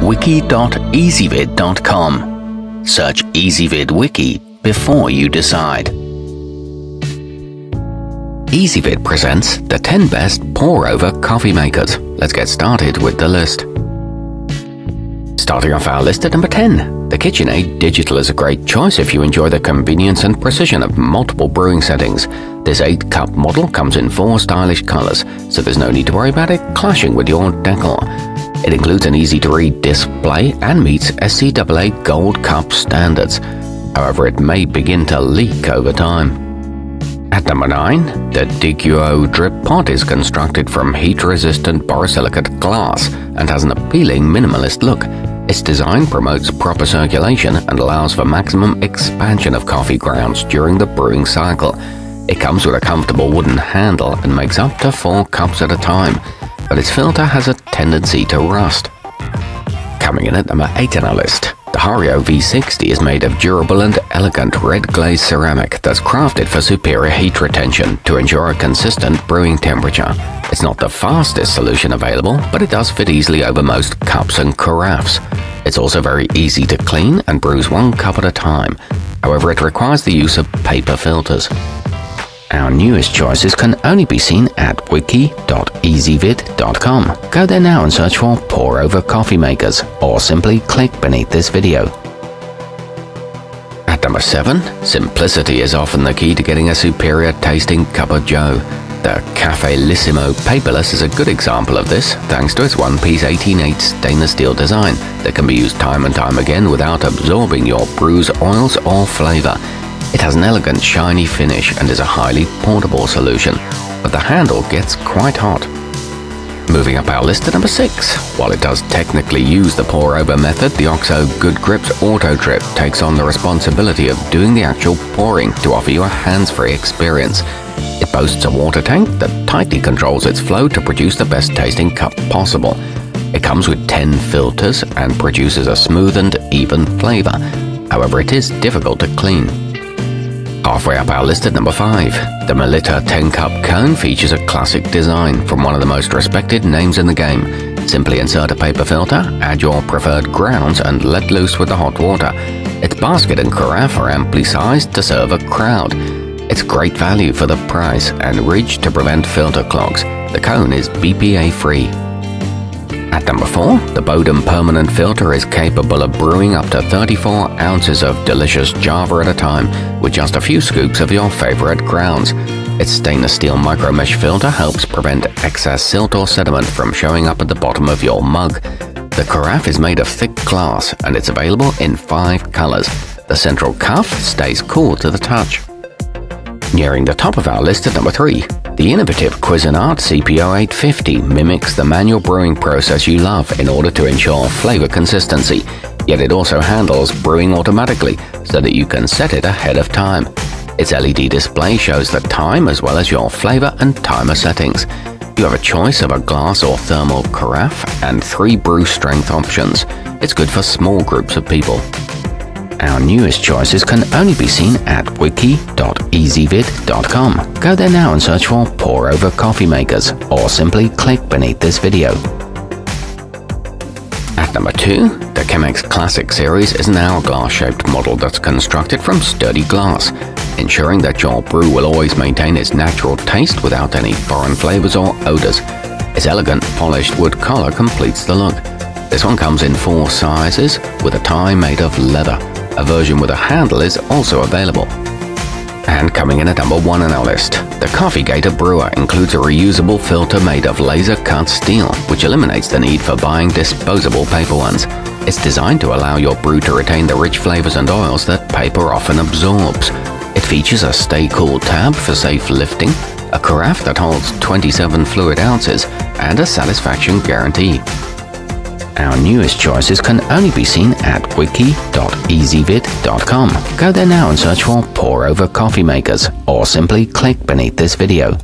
wiki.ezvid.com. Search Ezvid Wiki before you decide. Ezvid presents the 10 best pour-over coffee makers. Let's get started with the list. Starting off our list at number 10, the Kitchenaid Digital is a great choice if you enjoy the convenience and precision of multiple brewing settings. This 8-cup model comes in 4 stylish colors, so there's no need to worry about it clashing with your decor. It includes an easy-to-read display and meets SCAA Gold Cup standards. However, it may begin to leak over time. At number 9, the diguo drip pot is constructed from heat-resistant borosilicate glass and has an appealing minimalist look. Its design promotes proper circulation and allows for maximum expansion of coffee grounds during the brewing cycle. It comes with a comfortable wooden handle and makes up to 4 cups at a time, but its filter has a tendency to rust. Coming in at number 8 on our list, the Hario V60 is made of durable and elegant red glazed ceramic that's crafted for superior heat retention to ensure a consistent brewing temperature. It's not the fastest solution available, but it does fit easily over most cups and carafes. It's also very easy to clean and brews 1 cup at a time. However, it requires the use of paper filters. Our newest choices can only be seen at wiki.ezvid.com. Go there now and search for pour-over coffee makers, or simply click beneath this video. At number 7, simplicity is often the key to getting a superior tasting cup of joe. The Cafellissimo paperless is a good example of this, thanks to its one-piece 18/8 stainless steel design that can be used time and time again without absorbing your brew's oils or flavor. It has an elegant shiny finish and is a highly portable solution, but the handle gets quite hot. Moving up our list at number 6, while it does technically use the pour-over method, the OXO Good Grips Auto Drip takes on the responsibility of doing the actual pouring to offer you a hands-free experience. It boasts a water tank that tightly controls its flow to produce the best tasting cup possible. It comes with 10 filters and produces a smooth and even flavor. However, it is difficult to clean. Halfway up our list at number 5, the Melitta 10-cup cone features a classic design from one of the most respected names in the game. Simply insert a paper filter, add your preferred grounds, and let loose with the hot water. Its basket and carafe are amply sized to serve a crowd. It's great value for the price and ridged to prevent filter clogs. The cone is BPA-free. At number 4, the Bodum permanent filter is capable of brewing up to 34 ounces of delicious Java at a time with just a few scoops of your favorite grounds. Its stainless steel micro mesh filter helps prevent excess silt or sediment from showing up at the bottom of your mug. The carafe is made of thick glass and it's available in 5 colors. The central cuff stays cool to the touch. Nearing the top of our list at number 3, the innovative Cuisinart CPO850 mimics the manual brewing process you love in order to ensure flavor consistency, yet it also handles brewing automatically so that you can set it ahead of time. Its LED display shows the time as well as your flavor and timer settings. You have a choice of a glass or thermal carafe and 3 brew strength options. It's good for small groups of people. Our newest choices can only be seen at wiki.ezvid.com. Go there now and search for pour-over coffee makers, or simply click beneath this video. At number 2, the Chemex Classic Series is an hourglass-shaped model that's constructed from sturdy glass, ensuring that your brew will always maintain its natural taste without any foreign flavors or odors. Its elegant, polished wood color completes the look. This one comes in 4 sizes with a tie made of leather. A version with a handle is also available. And coming in at number 1 on our list, the Coffee Gator brewer includes a reusable filter made of laser-cut steel, which eliminates the need for buying disposable paper ones. It's designed to allow your brew to retain the rich flavors and oils that paper often absorbs. It features a Stay Cool tab for safe lifting, a carafe that holds 27 fluid ounces, and a satisfaction guarantee. Our newest choices can only be seen at wiki.ezvid.com. Go there now and search for pour-over coffee makers, or simply click beneath this video.